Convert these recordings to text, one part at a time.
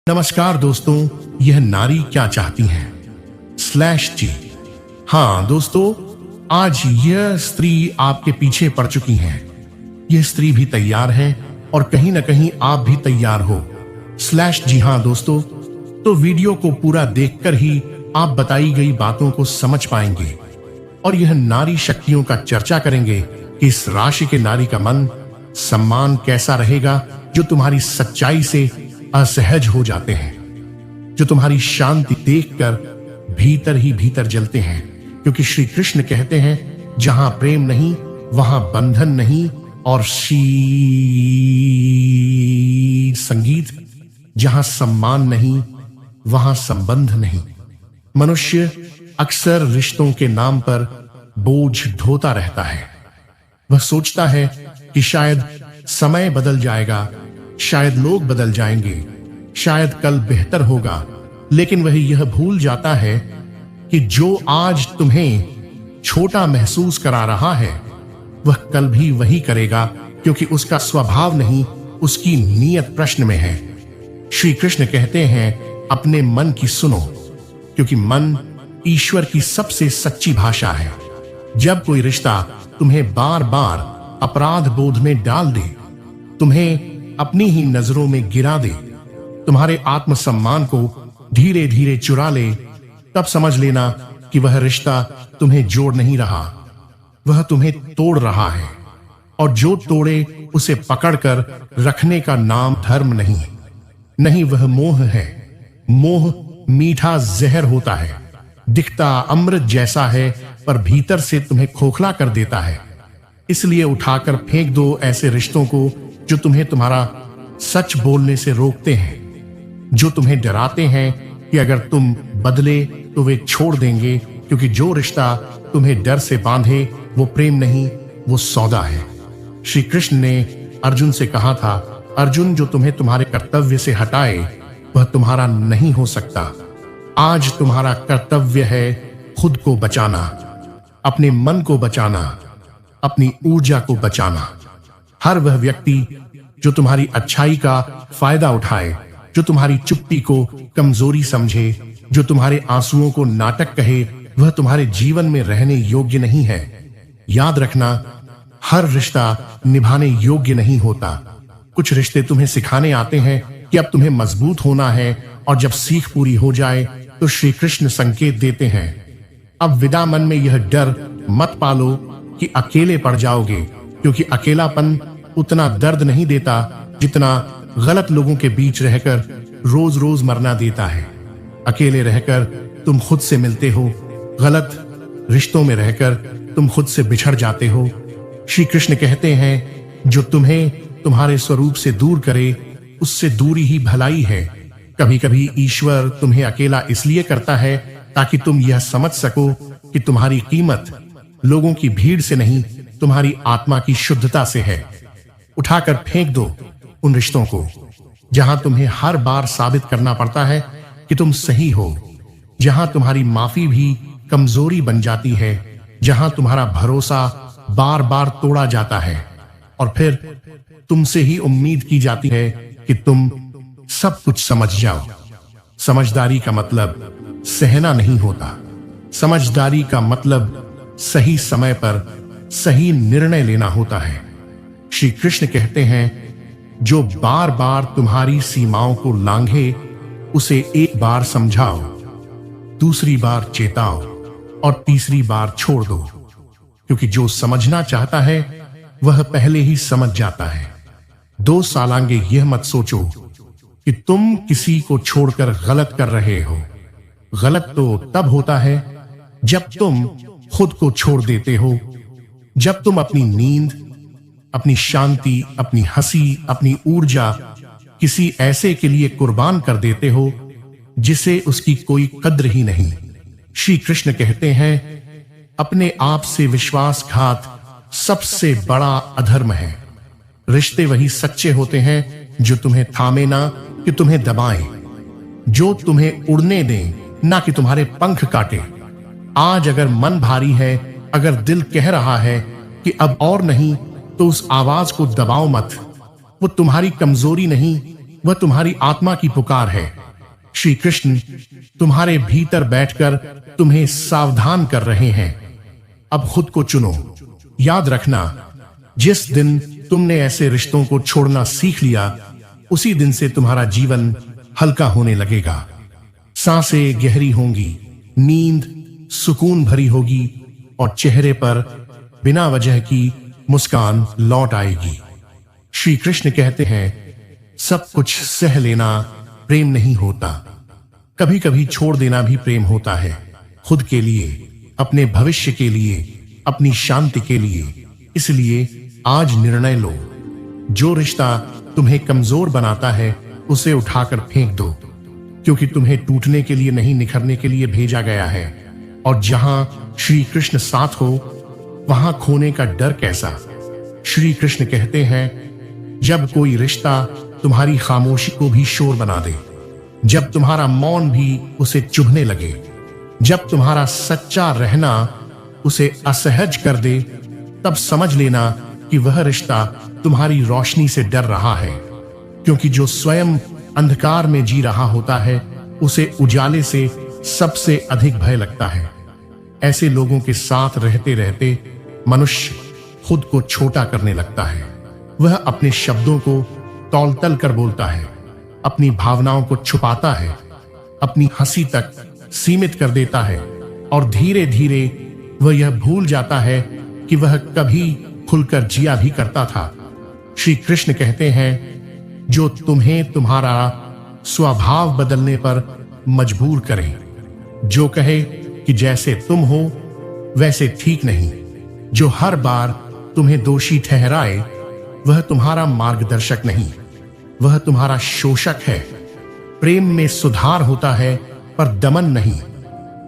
नमस्कार दोस्तों, यह नारी क्या चाहती हैं /G। हाँ दोस्तों, आज यह स्त्री आपके पीछे पड़ चुकी है। यह स्त्री भी तैयार है और कहीं ना कहीं आप भी तैयार हो /G। हाँ दोस्तों, तो वीडियो को पूरा देखकर ही आप बताई गई बातों को समझ पाएंगे और यह नारी शक्तियों का चर्चा करेंगे कि इस राशि के नारी का मन सम्मान कैसा रहेगा, जो तुम्हारी सच्चाई से असहज हो जाते हैं, जो तुम्हारी शांति देखकर भीतर ही भीतर जलते हैं। क्योंकि श्री कृष्ण कहते हैं, जहां प्रेम नहीं वहां बंधन नहीं, और संगीत, जहां सम्मान नहीं वहां संबंध नहीं। मनुष्य अक्सर रिश्तों के नाम पर बोझ ढोता रहता है। वह सोचता है कि शायद समय बदल जाएगा, शायद लोग बदल जाएंगे, शायद कल बेहतर होगा, लेकिन वह यह भूल जाता है कि जो आज तुम्हें छोटा महसूस करा रहा है वह कल भी वही करेगा, क्योंकि उसका स्वभाव नहीं, उसकी नीयत प्रश्न में है। श्री कृष्ण कहते हैं, अपने मन की सुनो, क्योंकि मन ईश्वर की सबसे सच्ची भाषा है। जब कोई रिश्ता तुम्हें बार बार अपराध बोध में डाल दे, तुम्हें अपनी ही नजरों में गिरा दे, तुम्हारे आत्मसम्मान को धीरे धीरे चुरा ले, तब समझ लेना कि वह रिश्ता तुम्हें जोड़ नहीं रहा, वह तुम्हें तोड़ रहा है। और जो तोड़े उसे पकड़कर रखने का नाम धर्म नहीं, वह मोह है। मोह मीठा जहर होता है, दिखता अमृत जैसा है, पर भीतर से तुम्हें खोखला कर देता है। इसलिए उठाकर फेंक दो ऐसे रिश्तों को जो तुम्हें तुम्हारा सच बोलने से रोकते हैं, जो तुम्हें डराते हैं कि अगर तुम बदले तो वे छोड़ देंगे। क्योंकि जो रिश्ता तुम्हें डर से बांधे वो प्रेम नहीं, वो सौदा है। श्री कृष्ण ने अर्जुन से कहा था, अर्जुन, जो तुम्हें तुम्हारे कर्तव्य से हटाए वह तुम्हारा नहीं हो सकता। आज तुम्हारा कर्तव्य है खुद को बचाना, अपने मन को बचाना, अपनी ऊर्जा को बचाना। हर वह व्यक्ति जो तुम्हारी अच्छाई का फायदा उठाए, जो तुम्हारी चुप्पी को कमजोरी समझे, जो तुम्हारे आंसुओं को नाटक कहे, वह तुम्हारे जीवन में रहने योग्य नहीं है। याद रखना, हर रिश्ता निभाने योग्य नहीं होता। कुछ रिश्ते तुम्हें सिखाने आते हैं कि अब तुम्हें मजबूत होना है, और जब सीख पूरी हो जाए तो श्री कृष्ण संकेत देते हैं, अब विदा मन में यह डर मत पालो कि अकेले पड़ जाओगे, क्योंकि अकेलापन उतना दर्द नहीं देता जितना गलत लोगों के बीच रहकर रोज रोज मरना देता है। अकेले रहकर तुम खुद से मिलते हो, गलत रिश्तों में रहकर तुम खुद से बिछड़ जाते हो। श्री कृष्ण कहते हैं, जो तुम्हें तुम्हारे स्वरूप से दूर करे उससे दूरी ही भलाई है। कभी कभी ईश्वर तुम्हें अकेला इसलिए करता है ताकि तुम यह समझ सको कि तुम्हारी कीमत लोगों की भीड़ से नहीं, तुम्हारी आत्मा की शुद्धता से है। उठाकर फेंक दो उन रिश्तों को जहां तुम्हें हर बार साबित करना पड़ता है कि तुम सही हो, जहां तुम्हारी माफी भी कमजोरी बन जाती है, जहां तुम्हारा भरोसा बार बार तोड़ा जाता है, और फिर तुमसे ही उम्मीद की जाती है कि तुम सब कुछ समझ जाओ। समझदारी का मतलब सहना नहीं होता। समझदारी का मतलब सही समय पर सही निर्णय लेना होता है। श्री कृष्ण कहते हैं, जो बार बार तुम्हारी सीमाओं को लांघे उसे एक बार समझाओ, दूसरी बार चेताओ और तीसरी बार छोड़ दो। क्योंकि जो समझना चाहता है वह पहले ही समझ जाता है। 2 साल आगे यह मत सोचो कि तुम किसी को छोड़कर गलत कर रहे हो। गलत तो तब होता है जब तुम खुद को छोड़ देते हो, जब तुम अपनी नींद, अपनी शांति, अपनी हंसी, अपनी ऊर्जा किसी ऐसे के लिए कुर्बान कर देते हो जिसे उसकी कोई कद्र ही नहीं। श्री कृष्ण कहते हैं, अपने आप से विश्वासघात सबसे बड़ा अधर्म है। रिश्ते वही सच्चे होते हैं जो तुम्हें थामे ना कि तुम्हें दबाएं, जो तुम्हें उड़ने दें ना कि तुम्हारे पंख काटे। आज अगर मन भारी है, अगर दिल कह रहा है कि अब और नहीं, तो उस आवाज को दबाओ मत। वो तुम्हारी कमजोरी नहीं, वह तुम्हारी आत्मा की पुकार है। श्री कृष्ण तुम्हारे भीतर बैठकर तुम्हें सावधान कर रहे हैं। अब खुद को चुनो। याद रखना, जिस दिन तुमने ऐसे रिश्तों को छोड़ना सीख लिया, उसी दिन से तुम्हारा जीवन हल्का होने लगेगा। सांसें गहरी होंगी, नींद सुकून भरी होगी और चेहरे पर बिना वजह की मुस्कान लौट आएगी। श्री कृष्ण कहते हैं, सब कुछ सह लेना प्रेम नहीं होता, कभी कभी छोड़ देना भी प्रेम होता है। खुद के लिए, अपने भविष्य के लिए, अपनी शांति के लिए। इसलिए आज निर्णय लो, जो रिश्ता तुम्हें कमजोर बनाता है उसे उठाकर फेंक दो, क्योंकि तुम्हें टूटने के लिए नहीं, निखरने के लिए भेजा गया है। और जहां श्री कृष्ण साथ हो, वहां खोने का डर कैसा। श्री कृष्ण कहते हैं, जब कोई रिश्ता तुम्हारी खामोशी को भी शोर बना दे, जब तुम्हारा मौन भी उसे चुभने लगे, जब तुम्हारा सच्चा रहना उसे असहज कर दे, तब समझ लेना कि वह रिश्ता तुम्हारी रोशनी से डर रहा है। क्योंकि जो स्वयं अंधकार में जी रहा होता है, उसे उजाले से सबसे अधिक भय लगता है। ऐसे लोगों के साथ रहते रहते मनुष्य खुद को छोटा करने लगता है। वह अपने शब्दों को तौल-तल कर बोलता है, अपनी भावनाओं को छुपाता है, अपनी हंसी तक सीमित कर देता है और धीरे धीरे वह यह भूल जाता है कि वह कभी खुलकर जिया भी करता था। श्री कृष्ण कहते हैं, जो तुम्हें तुम्हारा स्वभाव बदलने पर मजबूर करे, जो कहे कि जैसे तुम हो वैसे ठीक नहीं, जो हर बार तुम्हें दोषी ठहराए, वह तुम्हारा मार्गदर्शक नहीं, वह तुम्हारा शोषक है। प्रेम में सुधार होता है पर दमन नहीं,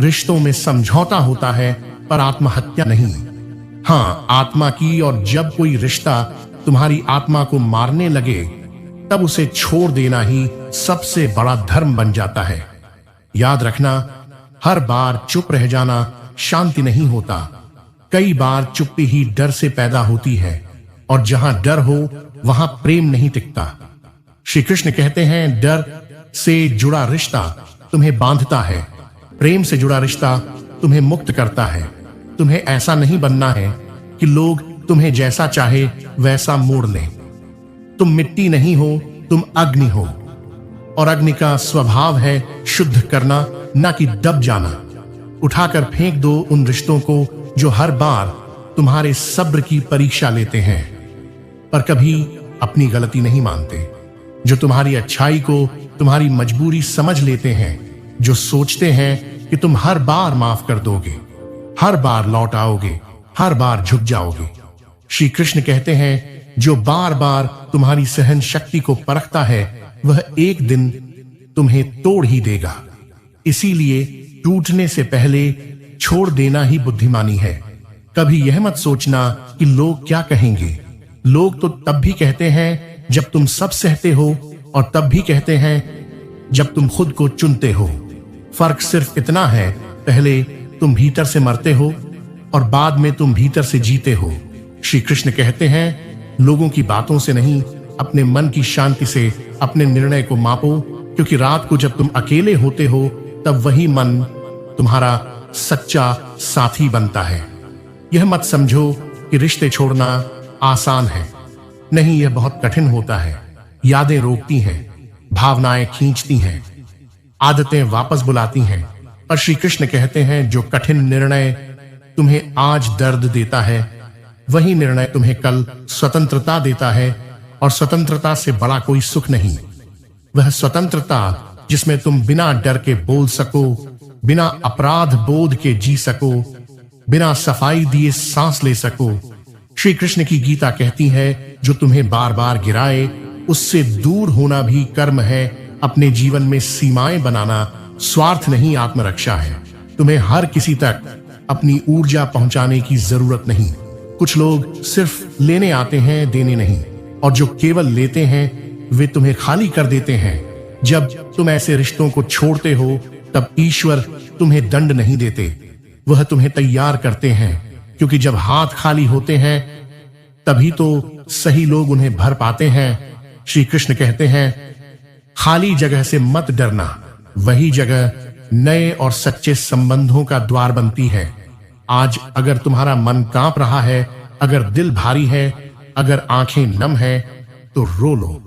रिश्तों में समझौता होता है पर आत्महत्या नहीं। हाँ, आत्मा की। और जब कोई रिश्ता तुम्हारी आत्मा को मारने लगे, तब उसे छोड़ देना ही सबसे बड़ा धर्म बन जाता है। याद रखना, हर बार चुप रह जाना शांति नहीं होता। कई बार चुप्पी ही डर से पैदा होती है, और जहां डर हो वहां प्रेम नहीं टिकता। श्री कृष्ण कहते हैं, डर से जुड़ा रिश्ता तुम्हें बांधता है, प्रेम से जुड़ा रिश्ता तुम्हें मुक्त करता है। तुम्हें ऐसा नहीं बनना है कि लोग तुम्हें जैसा चाहे वैसा मोड़ लें। तुम मिट्टी नहीं हो, तुम अग्नि हो, और अग्नि का स्वभाव है शुद्ध करना, ना कि दब जाना। उठाकर फेंक दो उन रिश्तों को जो हर बार तुम्हारे सब्र की परीक्षा लेते हैं, पर कभी अपनी गलती नहीं मानते, जो तुम्हारी अच्छाई को तुम्हारी मजबूरी समझ लेते हैं, जो सोचते हैं कि तुम हर बार माफ कर दोगे, हर बार लौट आओगे, हर बार झुक जाओगे। श्री कृष्ण कहते हैं, जो बार बार तुम्हारी सहन शक्ति को परखता है, वह एक दिन तुम्हें तोड़ ही देगा। इसीलिए टूटने से पहले छोड़ देना ही बुद्धिमानी है। कभी यह मत सोचना कि लोग क्या कहेंगे। लोग तो तब भी कहते हैं जब तुम सब सहते हो, और तब भी कहते हैं जब तुम खुद को चुनते हो। फर्क सिर्फ इतना है, पहले तुम भीतर से मरते हो और बाद में तुम भीतर से जीते हो। श्री कृष्ण कहते हैं, लोगों की बातों से नहीं, अपने मन की शांति से अपने निर्णय को मापो, क्योंकि रात को जब तुम अकेले होते हो, तब वही मन तुम्हारा सच्चा साथी बनता है। यह मत समझो कि रिश्ते छोड़ना आसान है, नहीं, यह बहुत कठिन होता है। यादें रोकती हैं, भावनाएं खींचती हैं, आदतें वापस बुलाती हैं। और श्री कृष्ण कहते हैं, जो कठिन निर्णय तुम्हें आज दर्द देता है, वही निर्णय तुम्हें कल स्वतंत्रता देता है। और स्वतंत्रता से बड़ा कोई सुख नहीं। वह स्वतंत्रता जिसमें तुम बिना डर के बोल सको, बिना अपराध बोध के जी सको, बिना सफाई दिए सांस ले सको। श्री कृष्ण की गीता कहती है, जो तुम्हें बार बार गिराए, उससे दूर होना भी कर्म है। अपने जीवन में सीमाएं बनाना स्वार्थ नहीं, आत्मरक्षा है। तुम्हें हर किसी तक अपनी ऊर्जा पहुंचाने की जरूरत नहीं। कुछ लोग सिर्फ लेने आते हैं, देने नहीं, और जो केवल लेते हैं वे तुम्हें खाली कर देते हैं। जब तुम ऐसे रिश्तों को छोड़ते हो, तब ईश्वर तुम्हें दंड नहीं देते, वह तुम्हें तैयार करते हैं। क्योंकि जब हाथ खाली होते हैं, तभी तो सही लोग उन्हें भर पाते हैं। श्री कृष्ण कहते हैं, खाली जगह से मत डरना, वही जगह नए और सच्चे संबंधों का द्वार बनती है। आज अगर तुम्हारा मन कांप रहा है, अगर दिल भारी है, अगर आंखें नम है, तो रो लो।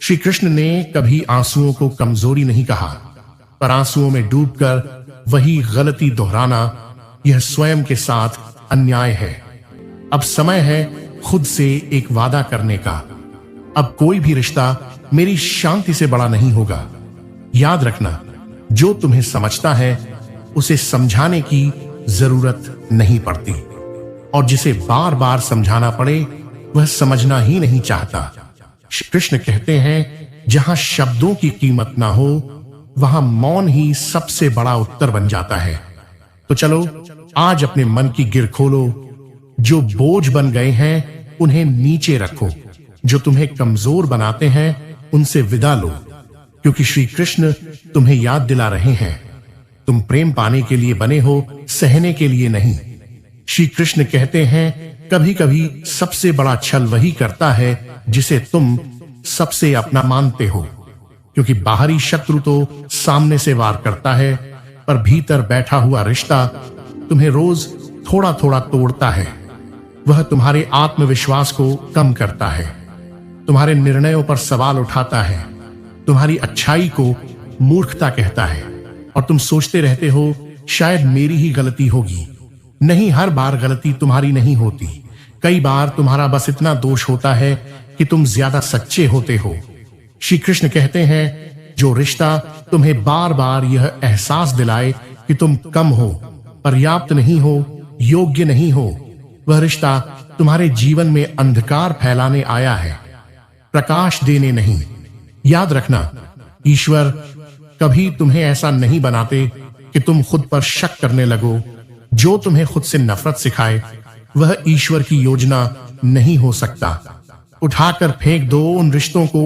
श्री कृष्ण ने कभी आंसुओं को कमजोरी नहीं कहा, पर आंसुओं में डूबकर वही गलती दोहराना, यह स्वयं के साथ अन्याय है। अब समय है खुद से एक वादा करने का। अब कोई भी रिश्ता मेरी शांति से बड़ा नहीं होगा। याद रखना, जो तुम्हें समझता है उसे समझाने की जरूरत नहीं पड़ती, और जिसे बार बार समझाना पड़े वह समझना ही नहीं चाहता। कृष्ण कहते हैं, जहां शब्दों की कीमत ना हो वहां मौन ही सबसे बड़ा उत्तर बन जाता है। तो चलो आज अपने मन की गिर खोलो। जो बोझ बन गए हैं उन्हें नीचे रखो, जो तुम्हें कमजोर बनाते हैं उनसे विदा लो, क्योंकि श्री कृष्ण तुम्हें याद दिला रहे हैं, तुम प्रेम पाने के लिए बने हो, सहने के लिए नहीं। श्री कृष्ण कहते हैं, कभी कभी सबसे बड़ा छल वही करता है जिसे तुम सबसे अपना मानते हो, क्योंकि बाहरी शत्रु तो सामने से वार करता है, पर भीतर बैठा हुआ रिश्ता तुम्हें रोज थोड़ा थोड़ा तोड़ता है। वह तुम्हारे आत्मविश्वास को कम करता है, तुम्हारे निर्णयों पर सवाल उठाता है, तुम्हारी अच्छाई को मूर्खता कहता है, और तुम सोचते रहते हो शायद मेरी ही गलती होगी। नहीं, हर बार गलती तुम्हारी नहीं होती। कई बार तुम्हारा बस इतना दोष होता है कि तुम ज्यादा सच्चे होते हो। श्री कृष्ण कहते हैं, जो रिश्ता तुम्हें बार बार यह एहसास दिलाए कि तुम कम हो, पर्याप्त नहीं हो, योग्य नहीं हो, वह रिश्ता तुम्हारे जीवन में अंधकार फैलाने आया है, प्रकाश देने नहीं। याद रखना, ईश्वर कभी तुम्हें ऐसा नहीं बनाते कि तुम खुद पर शक करने लगो। जो तुम्हें खुद से नफरत सिखाए वह ईश्वर की योजना नहीं हो सकता। उठाकर फेंक दो उन रिश्तों को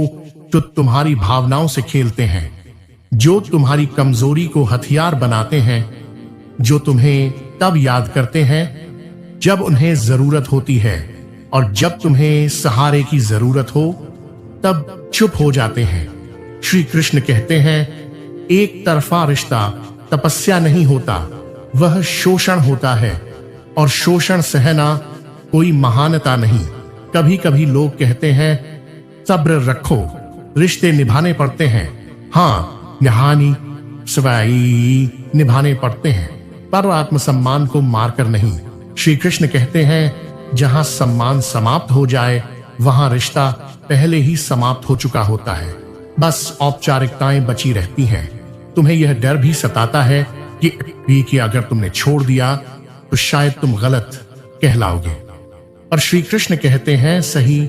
जो तुम्हारी भावनाओं से खेलते हैं, जो तुम्हारी कमजोरी को हथियार बनाते हैं, जो तुम्हें तब याद करते हैं जब उन्हें जरूरत होती है, और जब तुम्हें सहारे की जरूरत हो तब चुप हो जाते हैं। श्री कृष्ण कहते हैं, एक तरफा रिश्ता तपस्या नहीं होता, वह शोषण होता है, और शोषण सहना कोई महानता नहीं। कभी कभी लोग कहते हैं, सब्र रखो, रिश्ते निभाने पड़ते हैं। हाँ, निहानी सवाई निभाने पड़ते हैं, पर आत्मसम्मान को मारकर नहीं। श्री कृष्ण कहते हैं, जहां सम्मान समाप्त हो जाए वहां रिश्ता पहले ही समाप्त हो चुका होता है। बस औपचारिकताएं बची रहती हैं। तुम्हें यह डर भी सताता है कि अगर तुमने छोड़ दिया तो शायद तुम गलत कहलाओगे। और श्री कृष्ण कहते हैं, सही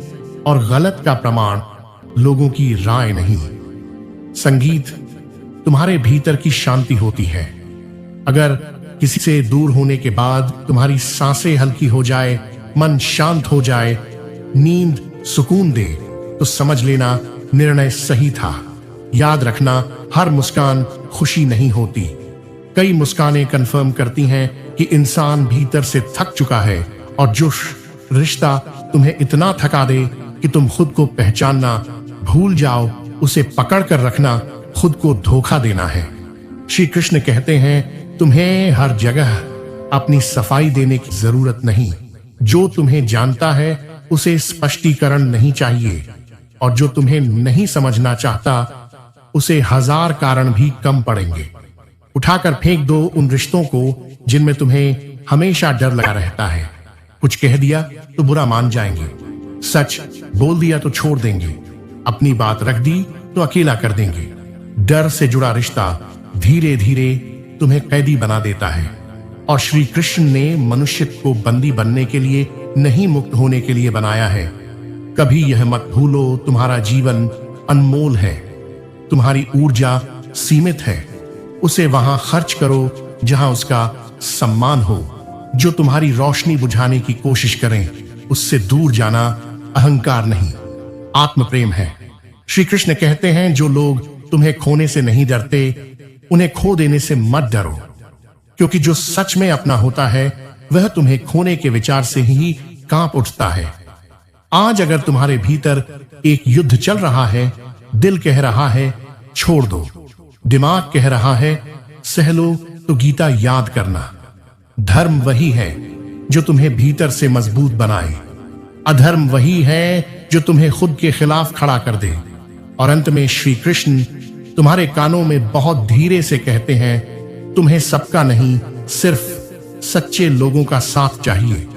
और गलत का प्रमाण लोगों की राय नहीं, संगीत तुम्हारे भीतर की शांति होती है। अगर किसी से दूर होने के बाद तुम्हारी सांसें हल्की हो जाए, मन शांत हो जाए, नींद सुकून दे, तो समझ लेना निर्णय सही था। याद रखना, हर मुस्कान खुशी नहीं होती। कई मुस्कानें कंफर्म करती हैं कि इंसान भीतर से थक चुका है, और जो रिश्ता तुम्हें इतना थका दे कि तुम खुद को पहचानना भूल जाओ, उसे पकड़ कर रखना खुद को धोखा देना है। श्री कृष्ण कहते हैं, तुम्हें हर जगह अपनी सफाई देने की जरूरत नहीं। जो तुम्हें जानता है उसे स्पष्टीकरण नहीं चाहिए, और जो तुम्हें नहीं समझना चाहता उसे हजार कारण भी कम पड़ेंगे। उठाकर फेंक दो उन रिश्तों को जिनमें तुम्हें हमेशा डर लगा रहता है। कुछ कह दिया तो बुरा मान जाएंगे, सच बोल दिया तो छोड़ देंगे, अपनी बात रख दी तो अकेला कर देंगे। डर से जुड़ा रिश्ता धीरे धीरे तुम्हें कैदी बना देता है, और श्री कृष्ण ने मनुष्य को बंदी बनने के लिए नहीं, मुक्त होने के लिए बनाया है। कभी यह मत भूलो, तुम्हारा जीवन अनमोल है, तुम्हारी ऊर्जा सीमित है। उसे वहां खर्च करो जहां उसका सम्मान हो। जो तुम्हारी रोशनी बुझाने की कोशिश करें उससे दूर जाना अहंकार नहीं, आत्म प्रेम है। श्री कृष्ण कहते हैं, जो लोग तुम्हें खोने से नहीं डरते उन्हें खो देने से मत डरो, क्योंकि जो सच में अपना होता है वह तुम्हें खोने के विचार से ही कांप उठता है। आज अगर तुम्हारे भीतर एक युद्ध चल रहा है, दिल कह रहा है छोड़ दो। दिमाग कह रहा है सह लो तो गीता याद करना। धर्म वही है जो तुम्हें भीतर से मजबूत बनाए, अधर्म वही है जो तुम्हें खुद के खिलाफ खड़ा कर दे। और अंत में श्री कृष्ण तुम्हारे कानों में बहुत धीरे से कहते हैं, तुम्हें सबका नहीं, सिर्फ सच्चे लोगों का साथ चाहिए।